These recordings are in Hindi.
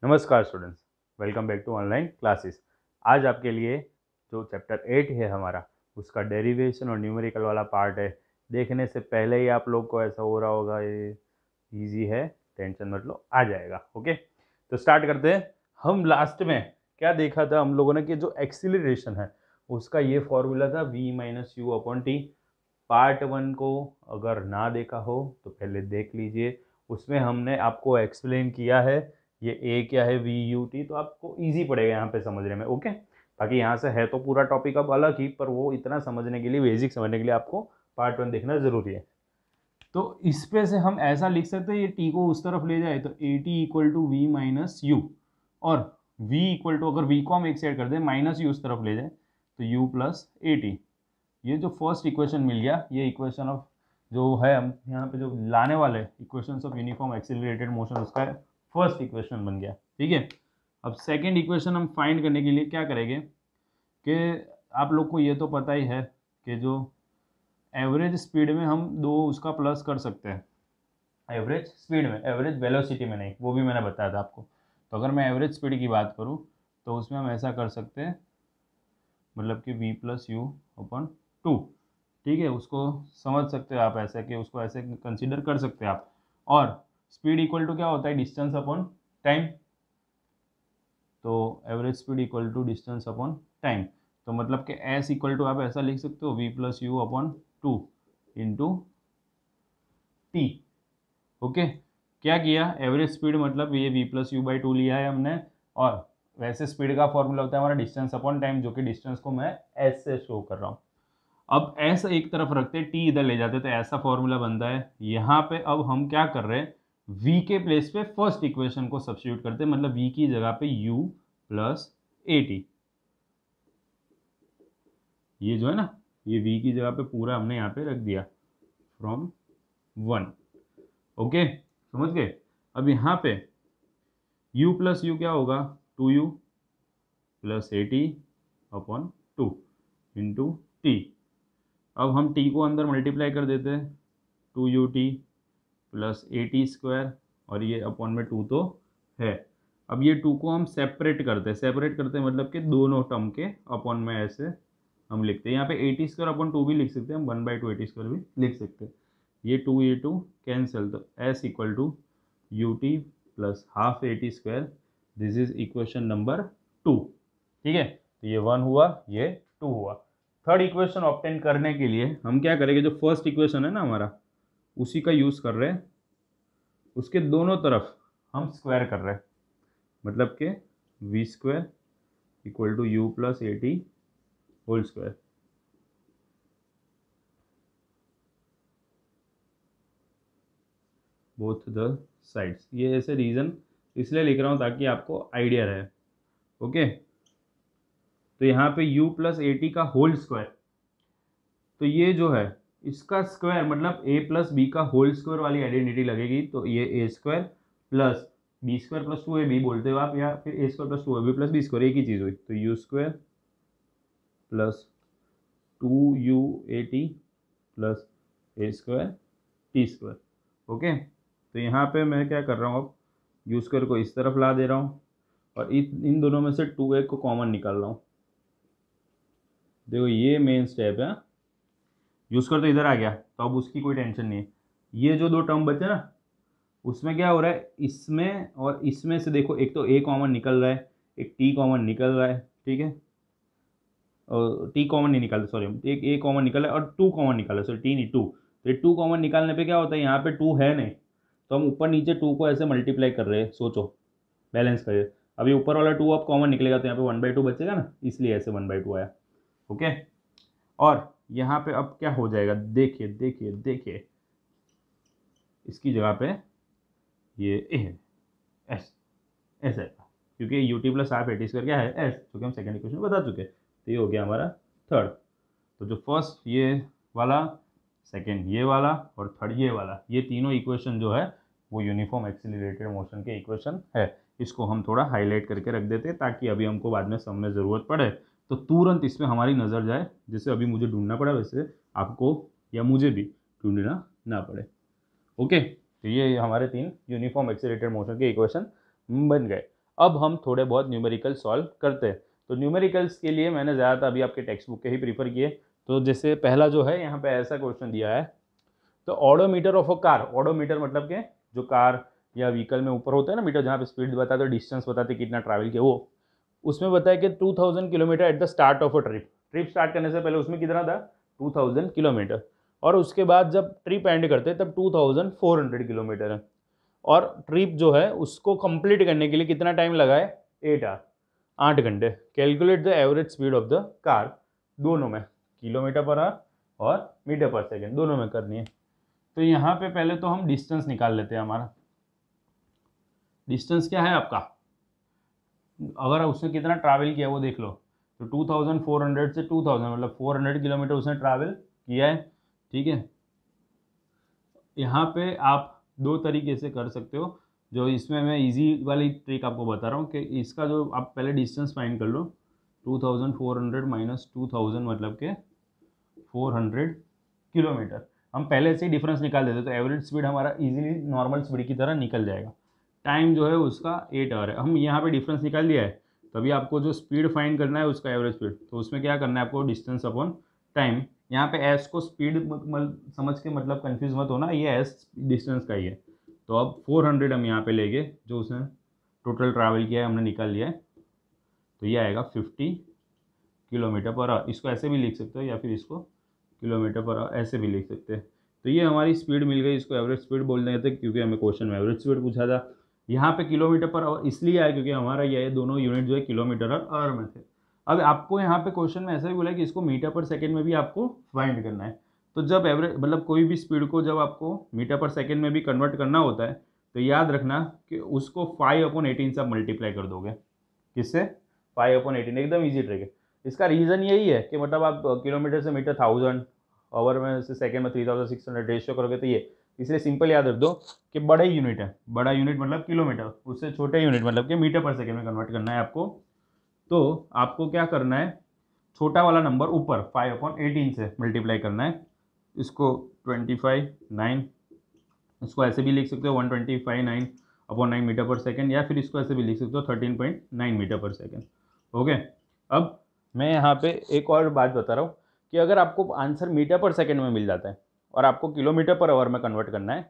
नमस्कार students, welcome back to online classes. आज आपके लिए जो चैप्टर 8 है हमारा, उसका डेरिवेशन और न्यूमेरिकल वाला पार्ट है। देखने से पहले ही आप लोग को ऐसा हो रहा होगा ये इजी है, टेंशन मत लो, आ जाएगा। ओके, तो स्टार्ट करते हैं। हम लास्ट में क्या देखा था हम लोगों ने कि जो एक्सीलरेशन है उसका ये फॉर्मूला था v minus you upon T. Part 1 को अगर ना देखा हो तो पहले देख लीजिए, उसमें हमने आपको एक्सप्लेन किया है ये ए क्या है वी यू टी, तो आपको इजी पड़ेगा यहाँ पे समझने में। ओके, बाकी यहाँ से है तो पूरा टॉपिक अब अलग ही, पर वो इतना समझने के लिए, बेसिक समझने के लिए आपको पार्ट 1 देखना जरूरी है। तो इस पे से हम ऐसा लिख सकते हैं, ये टी को उस तरफ ले जाए तो a t equal to v minus u, और v इक्वल टू, अगर v को हम एक साइड कर दें माइनस यू उस तरफ ले जाए तो u प्लस ए टी। ये जो फर्स्ट इक्वेशन मिल गया, ये इक्वेशन ऑफ जो है हम यहाँ पे जो लाने वाले equations of uniform accelerated motion, उसका फर्स्ट इक्वेशन बन गया। ठीक है, अब सेकंड इक्वेशन हम फाइंड करने के लिए क्या करेंगे कि आप लोग को ये तो पता ही है कि जो एवरेज स्पीड में हम दो उसका प्लस कर सकते हैं। एवरेज स्पीड में, एवरेज वेलोसिटी में नहीं, वो भी मैंने बताया था आपको। तो अगर मैं एवरेज स्पीड की बात करूँ तो उसमें हम ऐसा कर सकते हैं, मतलब कि v प्लस यू अपन 2। ठीक है, उसको समझ सकते हो आप ऐसे, कि उसको ऐसे कंसीडर कर सकते हैं आप। और स्पीड इक्वल टू क्या होता है, डिस्टेंस अपॉन टाइम। तो average speed equal to distance upon time, तो मतलब कि एस इक्वल टू आप ऐसा लिख सकते हो v plus you upon 2 into T. Okay, क्या किया, एवरेज स्पीड मतलब ये v प्लस यू बाई 2 लिया है हमने, और वैसे स्पीड का फॉर्मूला होता है हमारा डिस्टेंस अपॉन टाइम, जो कि डिस्टेंस को मैं एस से शो कर रहा हूँ। अब ऐसा एक तरफ रखते टी इधर ले जाते तो ऐसा फॉर्मूला बनता है। यहाँ पे अब हम क्या कर रहे हैं, v के प्लेस पे फर्स्ट इक्वेशन को सब्स्टिट्यूट करते हैं, मतलब v की जगह पे u प्लस ए टी। ये जो है ना, ये v की जगह पे पूरा हमने यहाँ पे रख दिया फ्रॉम 1। ओके, समझ गए। अब यहाँ पे u प्लस यू क्या होगा, 2u plus A T upon 2 into T. अब हम t को अंदर मल्टीप्लाई कर देते हैं, 2ut प्लस ए टी स्क्वायर, और ये अपॉन में 2 तो है। अब ये 2 को हम सेपरेट करते हैं, मतलब कि दोनों टर्म के अपॉन में ऐसे हम लिखते हैं। यहाँ पे ए टी स्क्वायर अपॉन 2 भी लिख सकते हैं हम, 1/2 ए टी स्क्वायर भी लिख सकते हैं। ये 2 कैंसिल, तो s equal to u t plus half a t square. This is equation number 2। ठीक है, तो ये 1 हुआ, ये 2 हुआ। थर्ड इक्वेशन ऑब्टेन करने के लिए हम क्या करेंगे, जो फर्स्ट इक्वेशन है ना हमारा, उसी का यूज़ कर रहे हैं, उसके दोनों तरफ हम स्क्वायर कर रहे हैं, मतलब कि v square equal to u plus A t whole square. Both the sides, ये ऐसे रीज़न इसलिए लिख रहा हूँ ताकि आपको आइडिया रहे। ओके, तो यहाँ पे u प्लस ए टी का होल स्क्वायर, तो ये जो है इसका स्क्वायर मतलब a प्लस बी का होल स्क्वायर वाली आइडेंटिटी लगेगी। तो ये A square plus B square plus 2ab बोलते हो आप, या फिर A square plus 2ab plus B square, एक ही चीज़ हुई। तो U square plus 2u a t plus A square T square. Okay, तो यहाँ पे मैं क्या कर रहा हूँ, अब यू स्क्वायर को इस तरफ ला दे रहा हूँ, और इन दोनों में से 2a को कॉमन निकाल रहा हूँ। देखो ये मेन स्टेप है। यूज़ कर तो इधर आ गया, तो अब उसकी कोई टेंशन नहीं है। ये जो दो टर्म बचे ना, उसमें क्या हो रहा है, इसमें और इसमें से देखो, एक तो ए कॉमन निकल रहा है, एक टी कॉमन निकल रहा है। ठीक है, और टी कॉमन नहीं निकालते, सॉरी, एक ए कॉमन निकला है और 2 कॉमन निकाला, सॉरी टी नहीं 2। तो ये 2 कॉमन निकालने पे क्या होता है, यहाँ पे 2 है नहीं, तो हम ऊपर नीचे 2 को ऐसे मल्टीप्लाई कर रहे हैं। सोचो, बैलेंस करिए। अभी ऊपर वाला 2 अब कॉमन निकलेगा, तो यहाँ पे 1/2 बचेगा ना, इसलिए ऐसे 1/2 आया। ओके, और यहाँ पे अब क्या हो जाएगा, देखिए देखिए देखिए, इसकी जगह पे ये ए है, एस, एस है, क्योंकि you t plus half a t square क्या है, एस, जो कि हम सेकंड इक्वेशन बता चुके हैं। तो ये हो गया हमारा थर्ड। तो जो फर्स्ट ये वाला, सेकंड ये वाला, और थर्ड ये वाला, ये तीनों इक्वेशन जो है वो यूनिफॉर्म एक्सिलरेटेड मोशन के इक्वेशन है। इसको हम थोड़ा हाईलाइट करके रख देते हैं, ताकि अभी हमको बाद में समझ ज़रूरत पड़े तो तुरंत इसमें हमारी नज़र जाए। जैसे अभी मुझे ढूंढना पड़ा, वैसे आपको या मुझे भी ढूंढना ना पड़े। ओके, तो ये हमारे 3 यूनिफॉर्म एक्सिलरेटेड मोशन के इक्वेशन बन गए। अब हम थोड़े बहुत न्यूमेरिकल सॉल्व करते हैं। तो न्यूमेरिकल्स के लिए मैंने ज़्यादातर अभी आपके टेक्स्ट बुक के ही प्रीफर किए। तो जैसे पहला जो है यहाँ पे ऐसा क्वेश्चन दिया है, तो odometer of a car, odometer मतलब के जो कार या व्हीकल में ऊपर होता है ना मीटर, जहाँ पे स्पीड बताते हो, डिस्टेंस बताते कितना ट्रैवल किया, वो उसमें बताया कि 2000 kilometre at the start of a trip. Trip start करने से पहले उसमें कितना था, 2000 किलोमीटर, और उसके बाद जब ट्रिप एंड करते हैं तब 2400 किलोमीटर है। और ट्रिप जो है उसको कंप्लीट करने के लिए कितना टाइम लगा है, 8 आवर, 8 घंटे। Calculate the average speed of the car, दोनों में किलोमीटर पर आवर और मीटर पर सेकेंड दोनों में करनी है। तो यहाँ पे पहले तो हम डिस्टेंस निकाल लेते हैं। हमारा डिस्टेंस क्या है आपका, अगर उसने कितना ट्रैवल किया वो देख लो, तो 2400 से 2000 मतलब 400 किलोमीटर उसने ट्रैवल किया है। ठीक है, यहाँ पे आप दो तरीके से कर सकते हो, जो इसमें मैं इजी वाली ट्रिक आपको बता रहा हूँ कि इसका जो आप पहले डिस्टेंस फाइंड कर लो, 2400 माइनस 2000 मतलब के 400 किलोमीटर। हम पहले से ही डिफरेंस निकाल देते तो एवरेज स्पीड हमारा इजीली नॉर्मल स्पीड की तरह निकल जाएगा। टाइम जो है उसका 8 आवर है, हम यहाँ पे डिफरेंस निकाल दिया है। तभी आपको जो स्पीड फाइंड करना है उसका एवरेज स्पीड, तो उसमें क्या करना है आपको, डिस्टेंस अपॉन टाइम। यहाँ पे एस को स्पीड समझ के मतलब कंफ्यूज मत होना, ये एस डिस्टेंस का ही है। तो अब 400 हम यहाँ पे लेंगे, जो उसने टोटल ट्रैवल किया है हमने निकाल लिया है, तो ये आएगा 50 किलोमीटर पर आवर। इसको ऐसे भी लिख सकते हो या फिर इसको किलोमीटर पर आवर ऐसे भी लिख सकते हैं। तो ये हमारी स्पीड मिल गई, इसको एवरेज स्पीड बोल देते थे क्योंकि हमें क्वेश्चन में एवरेज स्पीड पूछा था। यहाँ पे किलोमीटर पर आवर इसलिए आया क्योंकि हमारा ये दोनों यूनिट जो है किलोमीटर और आवर में थे। अब आपको यहाँ पे क्वेश्चन में ऐसा भी बोला है कि इसको मीटर पर सेकेंड में भी आपको फाइंड करना है। तो जब एवरेज मतलब कोई भी स्पीड को जब आपको मीटर पर सेकेंड में भी कन्वर्ट करना होता है, तो याद रखना कि उसको 5/18 से आप मल्टीप्लाई कर दोगे। किससे, 5/18, एकदम ईजी ट्रिक है। इसका रीज़न यही है कि मतलब आप किलोमीटर से मीटर 1000, आवर में से सेकेंड में 3600 रेशियो करोगे, तो ये इसलिए सिंपल याद रख दो कि बड़े यूनिट है, बड़ा यूनिट मतलब किलोमीटर, उससे छोटे यूनिट मतलब कि मीटर पर सेकेंड में कन्वर्ट करना है आपको। तो आपको क्या करना है, छोटा वाला नंबर ऊपर 5/18 से मल्टीप्लाई करना है। इसको 25/9, इसको ऐसे भी लिख सकते हो 125/9/9 मीटर पर सेकेंड, या फिर इसको ऐसे भी लिख सकते हो 13.9 मीटर पर सेकेंड। ओके, अब मैं यहाँ पे एक और बात बता रहा हूँ कि अगर आपको आंसर मीटर पर सेकेंड में मिल जाता है और आपको किलोमीटर पर आवर में कन्वर्ट करना है,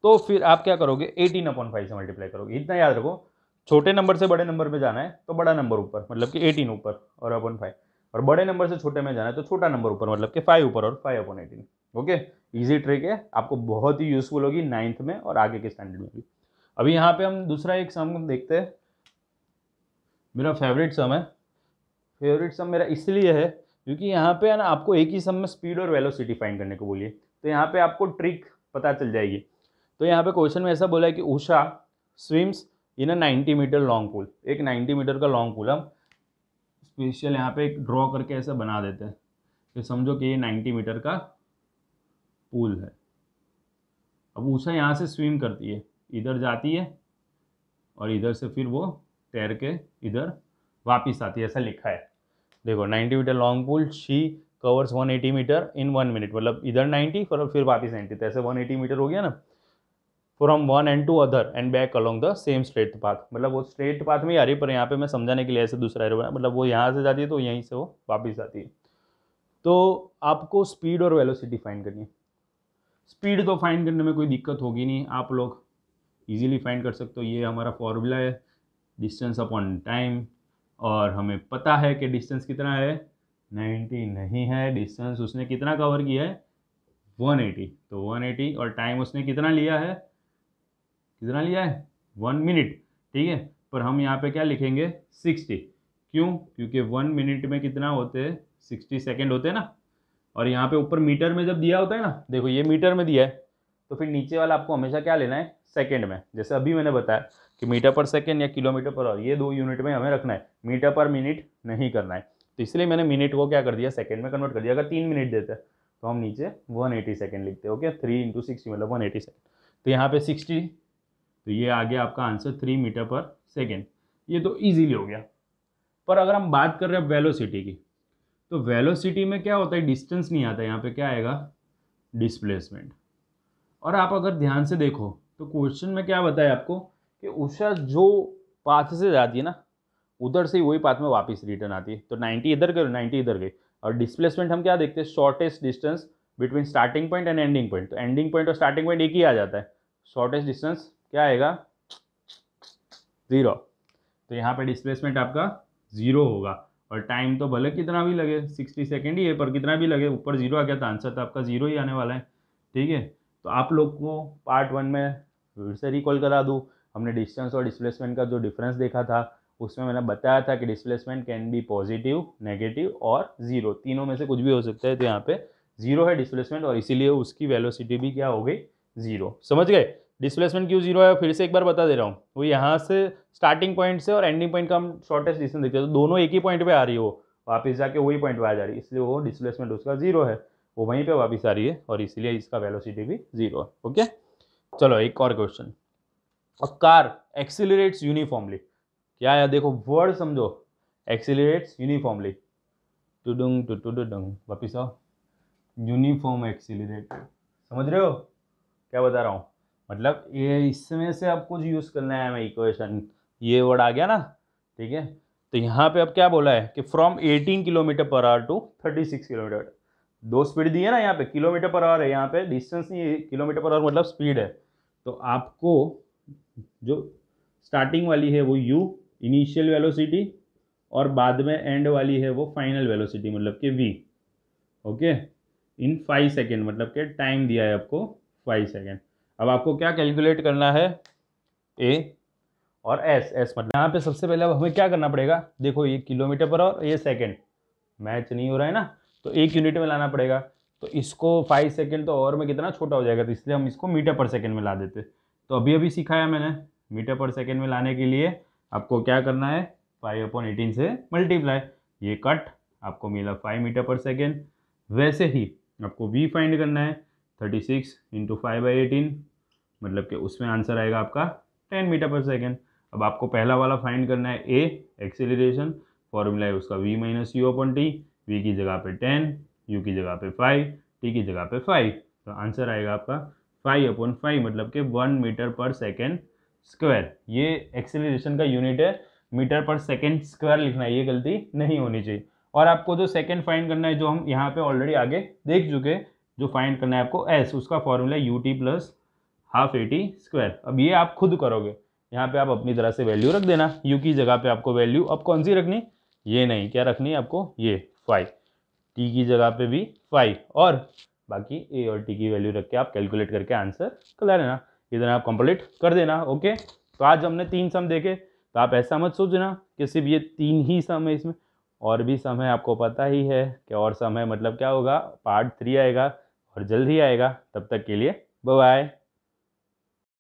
तो फिर आप क्या करोगे, 18/5 से मल्टीप्लाई करोगे। इतना याद रखो, छोटे नंबर से बड़े नंबर में जाना है तो बड़ा नंबर ऊपर मतलब कि 18 ऊपर और अपॉन 5, और बड़े नंबर से छोटे में जाना है तो छोटा नंबर ऊपर मतलब कि 5 ऊपर और 5/18। ओके, ईजी ट्रिक है, आपको बहुत ही यूजफुल होगी 9th में और आगे के स्टैंडर्ड में भी। अभी यहाँ पे हम दूसरा एक सम देखते हैं, मेरा फेवरेट सम है। फेवरेट सम मेरा इसलिए है क्योंकि यहाँ पे है ना आपको एक ही सम में स्पीड और वेलोसिटी फाइंड करने को बोलिए, तो यहाँ पे आपको ट्रिक पता चल जाएगी। तो यहाँ पे क्वेश्चन में ऐसा बोला है कि Usha swims in a 90 metre long pool. एक 90 मीटर का लॉन्ग पूल हम स्पेशल यहाँ पे एक ड्रॉ करके ऐसा बना देते हैं कि समझो कि ये 90 मीटर का पूल है। अब उषा यहाँ से स्विम करती है, इधर जाती है और इधर से फिर वो तैर के इधर वापस आती है, ऐसा लिखा है। देखो 90 metre long pool, she covers 180 metre in 1 minute, मतलब इधर 90 फिर वापस 90, तो ऐसे 180 मीटर हो गया ना, from one end to other end back along the same straight path. मतलब वो स्ट्रेट पाथ में ही आ रही है, पर यहाँ पे मैं समझाने के लिए ऐसे दूसरा एरो, मतलब वो यहाँ से जाती है तो यहीं से वो वापस आती है। तो आपको स्पीड और वेलोसिटी फाइंड करनी है। स्पीड तो फाइंड करने में कोई दिक्कत होगी नहीं, आप लोग इजीली फाइंड कर सकते हो। ये हमारा फॉर्मूला है, डिस्टेंस अपॉन टाइम, और हमें पता है कि डिस्टेंस कितना है, 90 नहीं है, डिस्टेंस उसने कितना कवर किया है, 180, तो 180, और टाइम उसने कितना लिया है, 1 मिनट। ठीक है, पर हम यहाँ पे क्या लिखेंगे, 60। क्यों, क्योंकि 1 मिनट में कितना होते हैं, 60 सेकेंड होते हैं ना। और यहाँ पे ऊपर मीटर में जब दिया होता है ना, देखो ये मीटर में दिया है, तो फिर नीचे वाला आपको हमेशा क्या लेना है, सेकंड में। जैसे अभी मैंने बताया कि मीटर पर सेकंड या किलोमीटर पर आवर, ये दो यूनिट में हमें रखना है, मीटर पर मिनट नहीं करना है। तो इसलिए मैंने मिनट को क्या कर दिया, सेकंड में कन्वर्ट कर दिया। अगर 3 मिनट देते तो हम नीचे 180 सेकेंड लिखते। ओके, 3 × 60 मतलब 180 सेकेंड। तो यहाँ पे 60, तो ये आ गया आपका आंसर 3 मीटर पर सेकेंड। ये तो ईजिली हो गया। पर अगर हम बात कर रहे हैं वेलोसिटी की, तो वेलोसिटी में क्या होता है, डिस्टेंस नहीं आता, यहाँ पे क्या आएगा, डिस्प्लेसमेंट। और आप अगर ध्यान से देखो तो क्वेश्चन में क्या बताया आपको कि उषा जो पाथ से जाती है ना, उधर से ही वही पाथ में वापस रिटर्न आती है। तो 90 इधर गई, 90 इधर गई। और डिस्प्लेसमेंट हम क्या देखते हैं, shortest distance between starting point and ending point. तो एंडिंग पॉइंट और स्टार्टिंग पॉइंट एक ही आ जाता है। शॉर्टेस्ट डिस्टेंस क्या आएगा, 0। तो यहाँ पे डिस्प्लेसमेंट आपका 0 होगा। और टाइम तो भले कितना भी लगे, 60 सेकेंड ही है, पर कितना भी लगे, ऊपर 0 आ गया तो आंसर तो आपका 0 ही आने वाला है। ठीक है, तो आप लोग को पार्ट 1 में फिर से रिकॉल करा दूँ, हमने डिस्टेंस और डिस्प्लेसमेंट का जो डिफरेंस देखा था, उसमें मैंने बताया था कि displacement can be positive, negative और 0, तीनों में से कुछ भी हो सकता है। तो यहाँ पे 0 है डिस्प्लेसमेंट, और इसीलिए उसकी वेलोसिटी भी क्या हो गई, 0। समझ गए डिस्प्लेसमेंट क्यों 0 है? फिर से एक बार बता दे रहा हूँ, वो यहाँ से स्टार्टिंग पॉइंट से और एंडिंग पॉइंट का हम शॉर्टेस्ट डिस्टेंस देखते हैं, तो दोनों एक ही पॉइंट पे आ रही हो, वापस जाके वही पॉइंट पे आ जा रही है, इसलिए वो डिस्प्लेसमेंट उसका 0 है, वो वहीं पे वापस आ रही है, और इसलिए इसका वेलोसिटी भी 0 है। ओके, चलो एक और क्वेश्चन। अ कार एक्सिलरेट्स यूनिफॉर्मली, क्या है देखो, वर्ड समझो, एक्सिलरेट्स यूनिफॉर्मली, टुडुंग टुडुंग, वापिस आओ, यूनिफॉर्म एक्सिलरेट, समझ रहे हो क्या बता रहा हूँ? मतलब ये इसमें से आपको यूज़ करना है, मैं इक्वेशन, ये वर्ड आ गया ना, ठीक है। तो यहाँ पे अब क्या बोला है कि from 18 kilometre per hour to 36 kilometre, दो स्पीड दी है ना, यहाँ पे किलोमीटर पर आवर है, यहाँ पे डिस्टेंस नहीं है, किलोमीटर पर आवर मतलब स्पीड है। तो आपको जो स्टार्टिंग वाली है वो u इनिशियल वेलोसिटी, और बाद में एंड वाली है वो फाइनल वेलोसिटी मतलब कि v। ओके, इन 5 सेकेंड, मतलब कि टाइम दिया है आपको 5 सेकेंड। अब आपको क्या कैलकुलेट करना है, a और s मतलब यहाँ पे सबसे पहले अब हमें क्या करना पड़ेगा, देखो ये किलोमीटर पर आवर, ये सेकेंड, मैच नहीं हो रहा है ना, तो एक यूनिट में लाना पड़ेगा। तो इसको 5 सेकेंड तो और में कितना छोटा हो जाएगा, तो इसलिए हम इसको मीटर पर सेकेंड में ला देते। तो अभी अभी सिखाया मैंने, मीटर पर सेकेंड में लाने के लिए आपको क्या करना है, 5/18 से मल्टीप्लाई, ये कट, आपको मिला 5 मीटर पर सेकेंड। वैसे ही आपको v फाइंड करना है, 36 × 5/18, मतलब कि उसमें आंसर आएगा आपका 10 मीटर पर सेकेंड। अब आपको पहला वाला फाइंड करना है a एक्सीलरेशन, फॉर्मूला है उसका v - u/t, v की जगह पे 10, u की जगह पे 5, t की जगह पे 5, तो आंसर आएगा आपका 5/5, मतलब कि 1 मीटर पर सेकेंड स्क्वायर। ये एक्सीलरेशन का यूनिट है, मीटर पर सेकेंड स्क्वायर लिखना है, ये गलती नहीं होनी चाहिए। और आपको जो सेकेंड फाइंड करना है, जो हम यहाँ पे ऑलरेडी आगे देख चुके, जो फाइंड करना है आपको s, उसका फॉर्मूला ut + ½ AT²। अब ये आप खुद करोगे, यहाँ पे आप अपनी तरह से वैल्यू रख देना, u की जगह पे आपको वैल्यू अब कौन सी रखनी, ये नहीं, क्या रखनी है आपको, ये 5, t की जगह पे भी 5, और बाकी a और t की वैल्यू रख के आप कैलकुलेट करके आंसर कर लेना, इधर आप कंप्लीट कर देना। ओके, तो आज हमने 3 सम देखे, तो आप ऐसा मत सोचना कि सिर्फ ये 3 ही सम है, इसमें और भी सम है, आपको पता ही है कि और सम है, मतलब क्या होगा, पार्ट 3 आएगा और जल्द ही आएगा। तब तक के लिए बाय बाय।